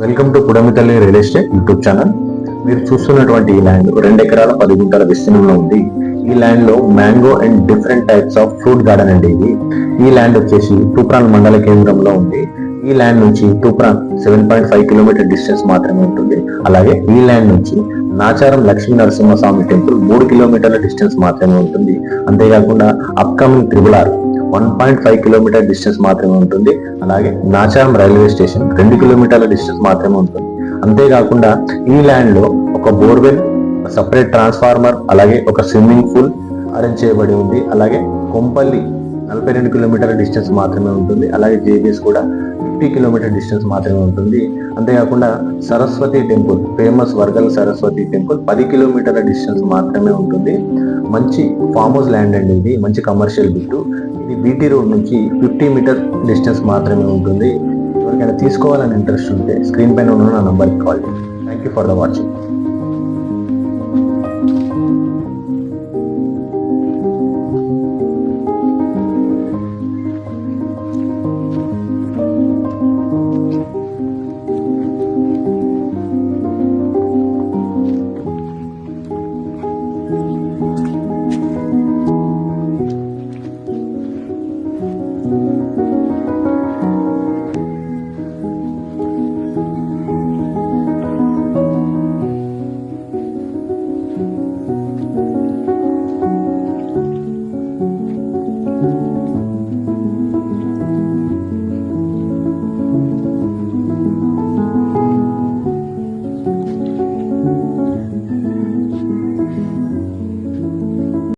Welcome to Pudamitalli real estate YouTube channel. మీరు చూస్తున్నటువంటి ఈ ల్యాండ్ 2 ఎకరాల 10 గుంటల విస్తీర్ణంలో ఉంది. ఈ ల్యాండ్ లో mango and different types of fruit garden అండి ఇది. ఈ ల్యాండ్ వచ్చేసి తూప్రాన్ మండల కేంద్రంలో ఉంది. ఈ ల్యాండ్ నుంచి తూప్రాన్ 7.5 కిలోమీటర్ డిస్టెన్స్ మాత్రమే ఉంటుంది. అలాగే ఈ ల్యాండ్ నుంచి నాచారం లక్ష్మీ నరసింహస్వామి టెంపుల్ 3 కిలోమీటర్ల డిస్టెన్స్ మాత్రమే ఉంటుంది. అంతేకాకుండా అప్కమింగ్ త్రిబుల్ 1.5 కిలోమీటర్ డిస్టెన్స్ మాత్రమే ఉంటుంది. అలాగే నాచారం రైల్వే స్టేషన్ 2 కిలోమీటర్ల డిస్టెన్స్ మాత్రమే ఉంటుంది. అంతేకాకుండా ఈ ల్యాండ్ లో ఒక బోర్వెల్, సపరేట్ ట్రాన్స్ఫార్మర్, అలాగే ఒక స్విమ్మింగ్ పూల్ అరేంజ్ చేయబడి ఉంది. అలాగే కొంపల్లి 42 కిలోమీటర్ల డిస్టెన్స్ మాత్రమే ఉంటుంది. అలాగే జేబీఎస్ కూడా 50 కిలోమీటర్ డిస్టెన్స్ మాత్రమే ఉంటుంది. అంతేకాకుండా Saraswati temple, famous Wargal Saraswati temple 10 కిలోమీటర్ల డిస్టెన్స్ మాత్రమే ఉంటుంది. మంచి ఫామ్ హౌస్ ల్యాండ్ అండి ఇది, మంచి కమర్షియల్ బిట్టు. ఇది బీటీ రోడ్ నుంచి 50 మీటర్ డిస్టెన్స్ మాత్రమే ఉంటుంది. ఎవరికైనా తీసుకోవాలని ఇంట్రెస్ట్ ఉంటే స్క్రీన్ పైన ఉన్న నా నంబర్కి కాల్ చేయండి. Thank you for the watching.